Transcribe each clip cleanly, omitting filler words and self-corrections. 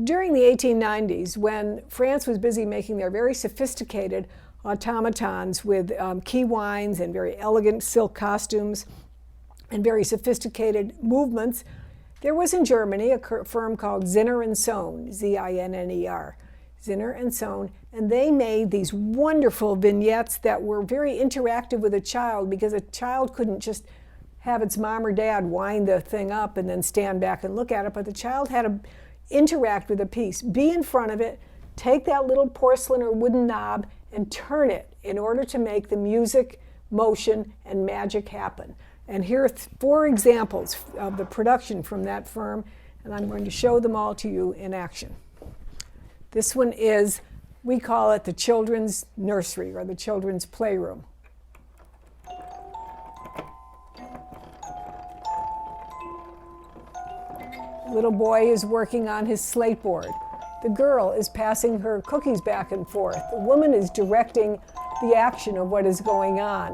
During the 1890s, when France was busy making their very sophisticated automatons with key wines and very elegant silk costumes and very sophisticated movements, there was in Germany a firm called Zinner and Sohn, Z-I-N-N-E-R, Zinner and Sohn, and they made these wonderful vignettes that were very interactive with a child, because a child couldn't just have its mom or dad wind the thing up and then stand back and look at it, but the child had to interact with a piece, be in front of it, take that little porcelain or wooden knob and turn it in order to make the music, motion, and magic happen. And here are 4 examples of the production from that firm, and I'm going to show them all to you in action. This one is, we call it the children's nursery or the children's playroom. The little boy is working on his slate board. The girl is passing her cookies back and forth. The woman is directing the action of what is going on.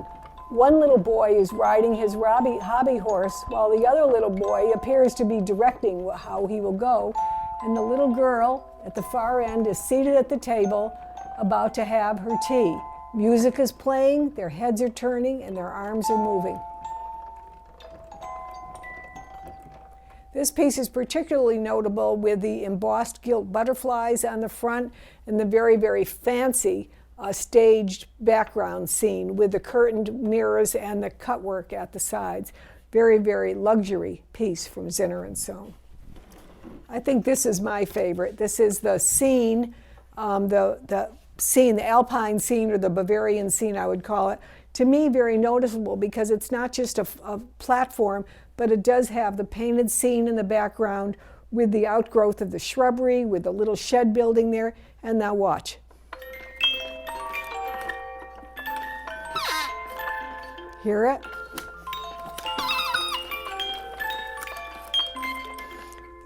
One little boy is riding his hobby horse, while the other little boy appears to be directing how he will go. And the little girl at the far end is seated at the table, about to have her tea. Music is playing, their heads are turning, and their arms are moving. This piece is particularly notable with the embossed gilt butterflies on the front and the very, very fancy staged background scene with the curtained mirrors and the cutwork at the sides. Very, very luxury piece from Zinner and Sohn. I think this is my favorite. This is the scene, the scene, the Alpine scene or the Bavarian scene, I would call it. To me, very noticeable because it's not just a platform, but it does have the painted scene in the background with the outgrowth of the shrubbery, with the little shed building there. And now watch. Hear it?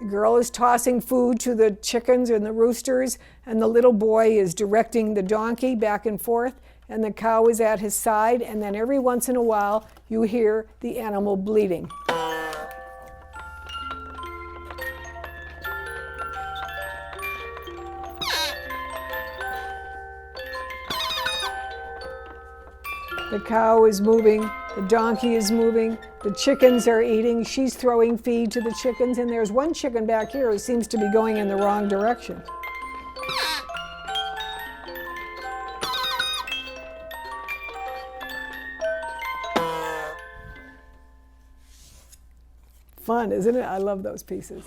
The girl is tossing food to the chickens and the roosters, and the little boy is directing the donkey back and forth, and the cow is at his side, and then every once in a while you hear the animal bleating. The cow is moving, the donkey is moving, the chickens are eating, she's throwing feed to the chickens, and there's one chicken back here who seems to be going in the wrong direction. Fun, isn't it? I love those pieces.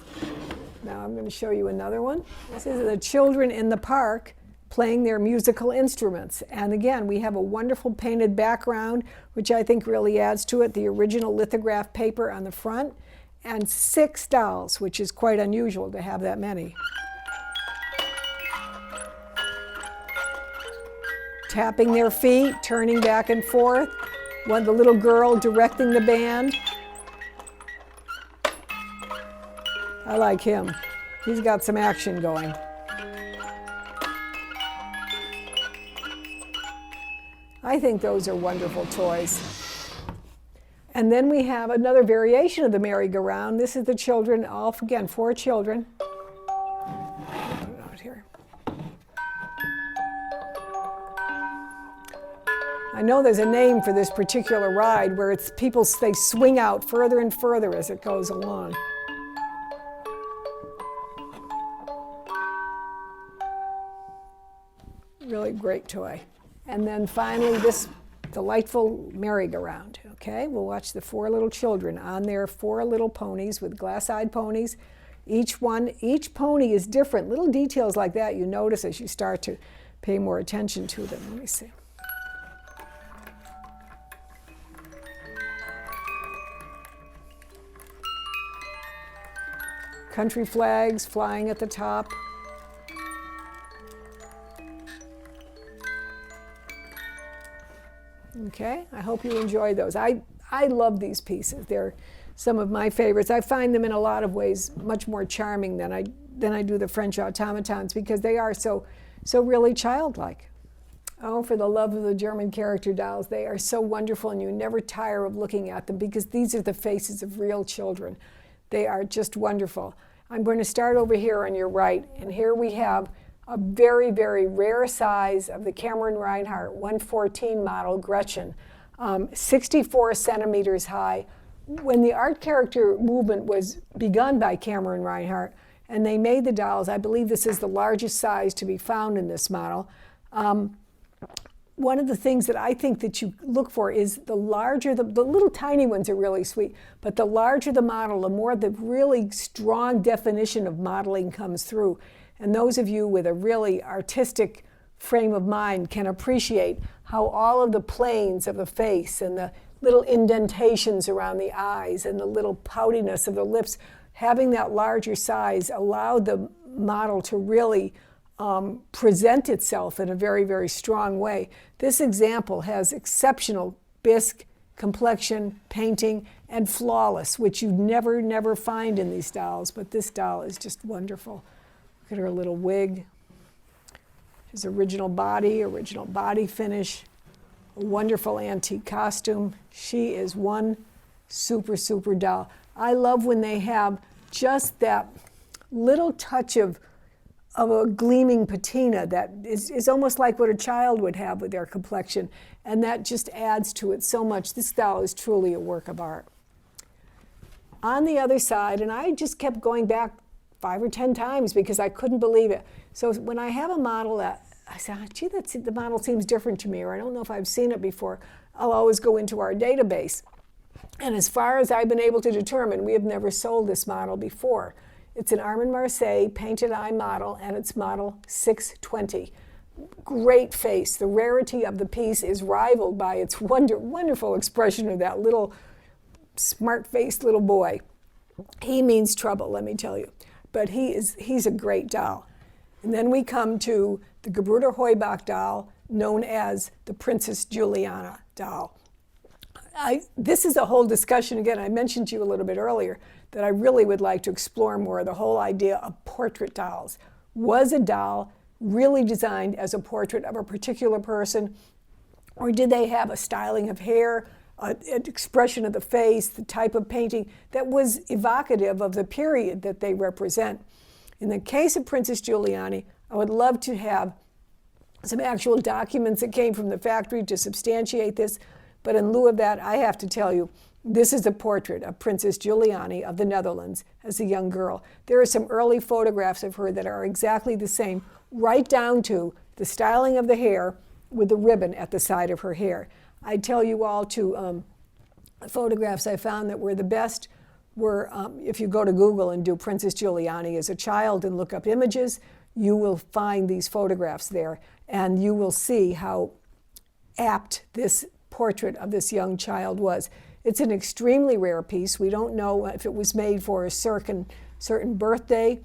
Now I'm going to show you another one. This is the children in the park playing their musical instruments. And again, we have a wonderful painted background, which I think really adds to it, the original lithograph paper on the front, and 6 dolls, which is quite unusual to have that many. Tapping their feet, turning back and forth, the little girl directing the band. I like him. He's got some action going. I think those are wonderful toys. And then we have another variation of the merry-go-round. This is the children, all again, 4 children. Put it out here. I know there's a name for this particular ride where it's people, they swing out further and further as it goes along. Really great toy. And then finally, this delightful merry-go-round. Okay, we'll watch the 4 little children on their 4 little ponies with glass-eyed ponies. Each pony is different. Little details like that you notice as you start to pay more attention to them. Let me see. Country flags flying at the top. Okay, I hope you enjoy those. I love these pieces. They're some of my favorites. I find them in a lot of ways much more charming than I do the French automatons because they are so really childlike. Oh, for the love of the German character dolls, they are so wonderful and you never tire of looking at them because these are the faces of real children. They are just wonderful. I'm going to start over here on your right, and here we have a very, very rare size of the Cameron Reinhardt 114 model Gretchen, 64 centimeters high. When the art character movement was begun by Cameron Reinhardt, and they made the dolls, I believe this is the largest size to be found in this model. One of the things that I think that you look for is the larger, the little tiny ones are really sweet, but the larger the model, the more the really strong definition of modeling comes through. And those of you with a really artistic frame of mind can appreciate how all of the planes of the face and the little indentations around the eyes and the little poutiness of the lips, having that larger size allowed the model to really present itself in a very, very strong way. This example has exceptional bisque, complexion, painting, and flawless, which you never find in these dolls, but this doll is just wonderful. Look at her little wig. His original body finish, a wonderful antique costume. She is one super, super doll. I love when they have just that little touch of a gleaming patina that is almost like what a child would have with their complexion, and that just adds to it so much. This doll is truly a work of art. On the other side, and I just kept going back 5 or 10 times because I couldn't believe it. So when I have a model that I say, gee, the model seems different to me, or I don't know if I've seen it before, I'll always go into our database. And as far as I've been able to determine, we have never sold this model before. It's an Armand Marseille painted eye model, and it's model 620. Great face. The rarity of the piece is rivaled by its wonderful expression of that little smart-faced little boy. He means trouble, let me tell you. But he's a great doll. And then we come to the Gebrüder Heubach doll, known as the Princess Giuliani doll. This is a whole discussion, again, I mentioned to you a little bit earlier, that I really would like to explore more, the whole idea of portrait dolls. Was a doll really designed as a portrait of a particular person, or did they have a styling of hair, an expression of the face, the type of painting that was evocative of the period that they represent? In the case of Princess Giuliani, I would love to have some actual documents that came from the factory to substantiate this, but in lieu of that, I have to tell you, this is a portrait of Princess Giuliani of the Netherlands as a young girl. There are some early photographs of her that are exactly the same, right down to the styling of the hair with the ribbon at the side of her hair. I tell you all to the photographs I found that were the best were, if you go to Google and do Princess Giuliani as a child and look up images, you will find these photographs there, and you will see how apt this portrait of this young child was. It's an extremely rare piece. We don't know if it was made for a certain birthday,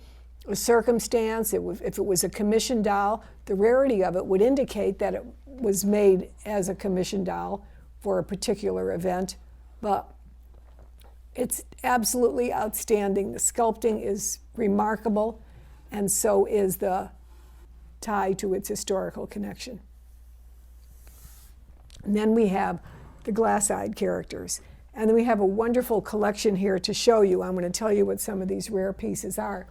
a circumstance, if it was a commissioned doll. The rarity of it would indicate that it was made as a commissioned doll for a particular event, but it's absolutely outstanding. The sculpting is remarkable, and so is the tie to its historical connection. And then we have the glass-eyed characters. And then we have a wonderful collection here to show you. I'm going to tell you what some of these rare pieces are.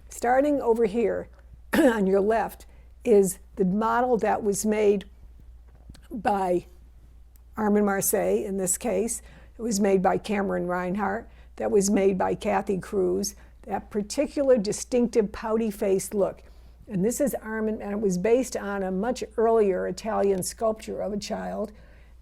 Starting over here on your left is the model that was made by Armand Marseille in this case. It was made by Cameron Reinhardt. That was made by Kathy Cruz. That particular distinctive pouty-faced look. And this is Armand, and it was based on a much earlier Italian sculpture of a child.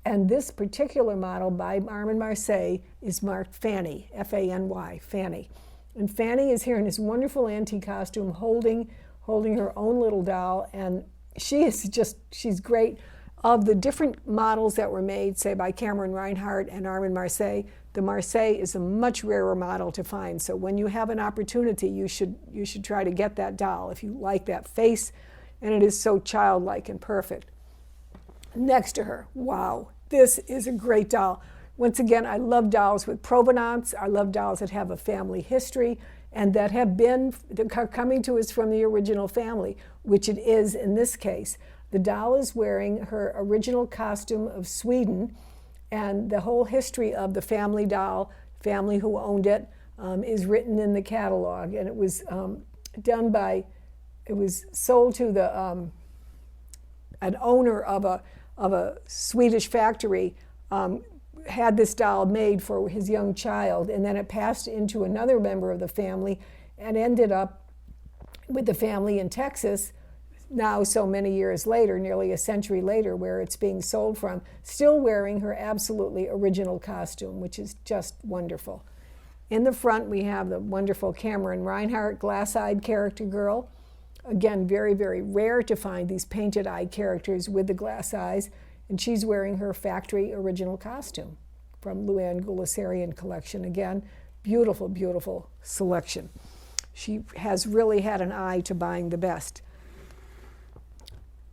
And this particular model by Armand Marseille is marked Fanny, F-A-N-Y, Fanny. And Fanny is here in this wonderful antique costume holding her own little doll, and she's great. Of the different models that were made, say by Cameron Reinhardt and Armand Marseille, the Marseille is a much rarer model to find. So when you have an opportunity, you should try to get that doll if you like that face, and it is so childlike and perfect. Next to her, wow, this is a great doll. Once again, I love dolls with provenance. I love dolls that have a family history and that are coming to us from the original family, which it is in this case. The doll is wearing her original costume of Sweden, and the whole history of the family doll, family who owned it, is written in the catalog, and it was it was sold to an owner of a Swedish factory, had this doll made for his young child, and then it passed into another member of the family and ended up with the family in Texas now so many years later, nearly a century later, where it's being sold from, still wearing her absolutely original costume, which is just wonderful. In the front, we have the wonderful Cameron Reinhardt glass-eyed character girl. Again, very, very rare to find these painted-eyed characters with the glass eyes, and she's wearing her factory original costume from Luann Gulasarian collection. Again, beautiful, beautiful selection. She has really had an eye to buying the best.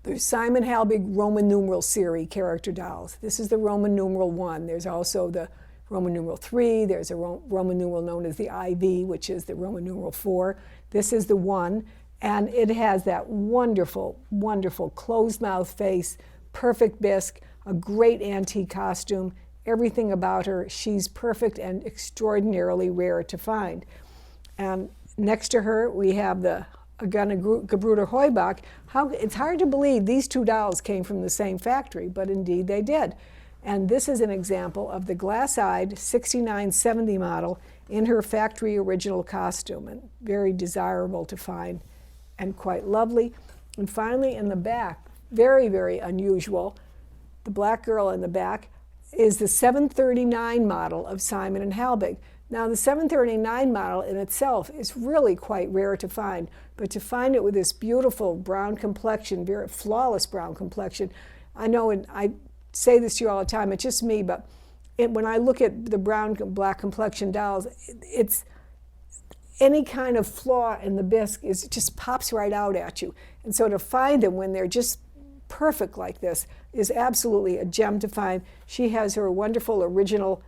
There's Simon Halbig Roman numeral series character dolls. This is the Roman numeral 1. There's also the Roman numeral 3. There's a Roman numeral known as the IV, which is the Roman numeral 4. This is the 1, and it has that wonderful, wonderful closed mouth face, perfect bisque, a great antique costume, everything about her. She's perfect and extraordinarily rare to find. And next to her, we have the Gebruder Heubach. It's hard to believe these two dolls came from the same factory, but indeed they did. And this is an example of the glass-eyed 6970 model in her factory original costume, and very desirable to find and quite lovely. And finally, in the back, very, very unusual, the black girl in the back is the 739 model of Simon and Halbig. Now, the 739 model in itself is really quite rare to find, but to find it with this beautiful brown complexion, very flawless brown complexion, I know, and I say this to you all the time, it's just me, but when I look at the brown, black complexion dolls, it's any kind of flaw in the bisque it just pops right out at you. And so to find them when they're just perfect like this is absolutely a gem to find. She has her wonderful original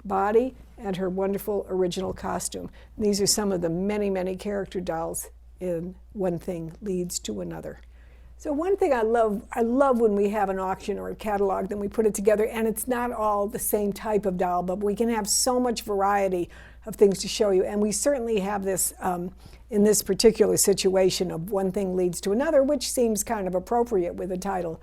body and her wonderful original costume. And these are some of the many, many character dolls in One Thing Leads to Another. So one thing I love when we have an auction or a catalog, then we put it together, and it's not all the same type of doll, but we can have so much variety of things to show you. And we certainly have this in this particular situation of One Thing Leads to Another, which seems kind of appropriate with the title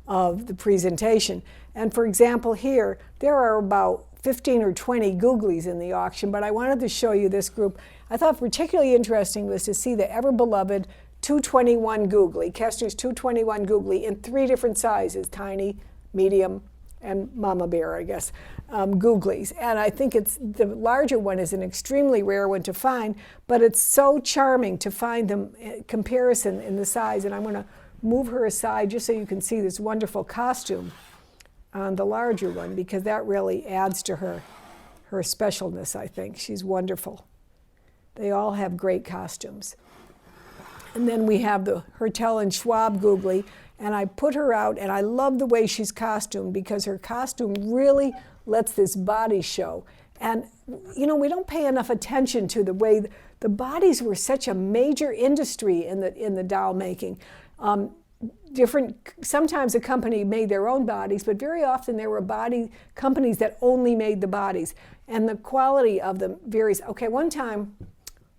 of the presentation. And for example, here, there are about 15 or 20 googlies in the auction, but I wanted to show you this group. I thought particularly interesting was to see the ever-beloved 221 googly, Kestner's 221 googly in 3 different sizes, tiny, medium, and mama bear, I guess, googlies. And I think the larger one is an extremely rare one to find, but it's so charming to find them comparison in the size. And I'm going to move her aside just so you can see this wonderful costume on the larger one, because that really adds to her specialness, I think. She's wonderful. They all have great costumes. And then we have the Hertel and Schwab googly, and I put her out, and I love the way she's costumed because her costume really lets this body show. And, you know, we don't pay enough attention to the way the bodies were such a major industry in the doll making. Sometimes a company made their own bodies, but very often there were body companies that only made the bodies, and the quality of them varies. Okay, one time,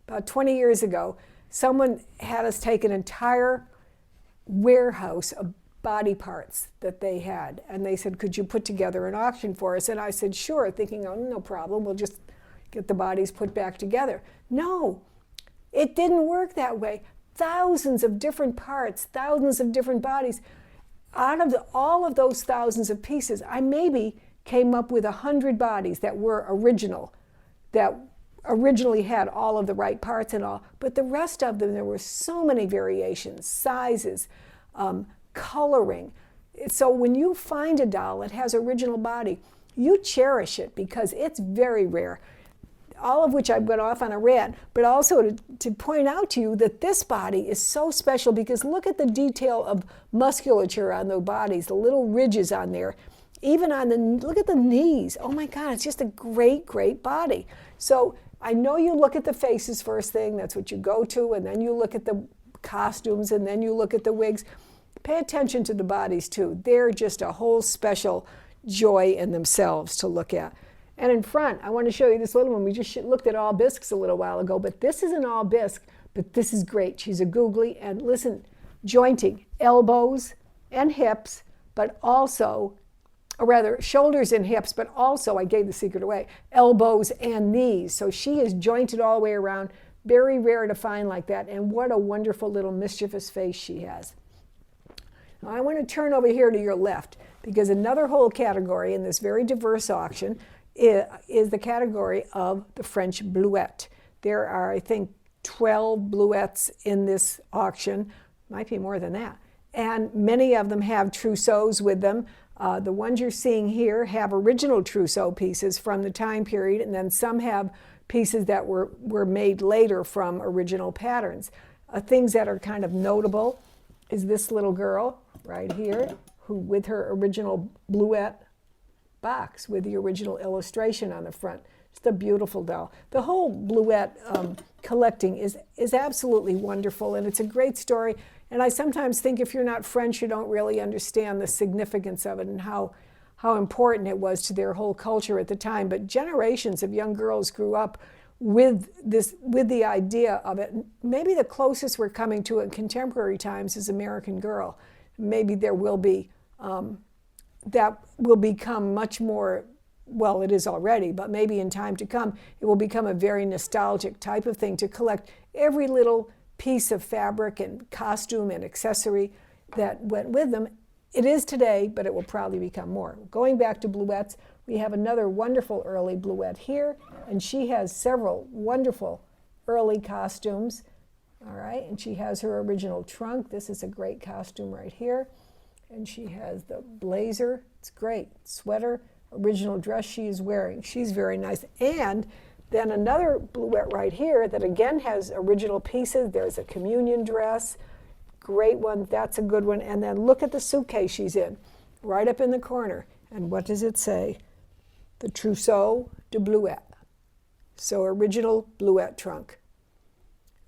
about 20 years ago, someone had us take an entire warehouse of body parts that they had, and they said, could you put together an auction for us? And I said, sure, thinking, oh, no problem, we'll just get the bodies put back together. No, it didn't work that way. Thousands of different parts, thousands of different bodies. Out of all of those thousands of pieces, I maybe came up with 100 bodies that were original, that originally had all of the right parts and all, but the rest of them, there were so many variations, sizes, coloring. So when you find a doll that has original body, you cherish it because it's very rare. All of which I went off on a rant, but also to point out to you that this body is so special because look at the detail of musculature on the bodies, the little ridges on there, even on look at the knees. Oh my God, it's just a great, great body. So I know you look at the faces first thing, that's what you go to, and then you look at the costumes, and then you look at the wigs. Pay attention to the bodies too. They're just a whole special joy in themselves to look at. And in front, I want to show you this little one. We just looked at all bisques a little while ago, but this is an all bisque, but this is great. She's a googly, and listen, jointing, elbows and hips, but also, or rather shoulders and hips, but also, I gave the secret away, elbows and knees. So she is jointed all the way around. Very rare to find like that, and what a wonderful little mischievous face she has. Now I want to turn over here to your left, because another whole category in this very diverse auction is the category of the French Bluet. There are, I think, 12 Bluets in this auction, might be more than that, and many of them have trousseaux with them. The ones you're seeing here have original trousseau pieces from the time period, and then some have pieces that were made later from original patterns. Things that are kind of notable is this little girl right here, who with her original Bluet box with the original illustration on the front. Just a beautiful doll. The whole Bluet collecting is absolutely wonderful, and it's a great story. And I sometimes think if you're not French, you don't really understand the significance of it and how important it was to their whole culture at the time. But generations of young girls grew up with the idea of it. Maybe the closest we're coming to it in contemporary times is American Girl. Maybe there will be, that will become much more, well, it is already, but maybe in time to come, it will become a very nostalgic type of thing to collect every little piece of fabric and costume and accessory that went with them. It is today, but it will probably become more. Going back to Bluets, we have another wonderful early Bluet here, and she has several wonderful early costumes. All right, and she has her original trunk. This is a great costume right here. And she has the blazer. It's great. Sweater, original dress she is wearing. She's very nice. And then another Bluet right here that again has original pieces. There's a communion dress. Great one. That's a good one. And then look at the suitcase she's in, right up in the corner. And what does it say? The Trousseau de Bluet. So original Bluet trunk.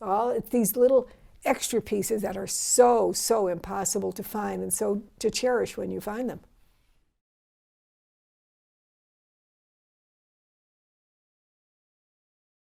It's these little extra pieces that are so impossible to find and so to cherish when you find them.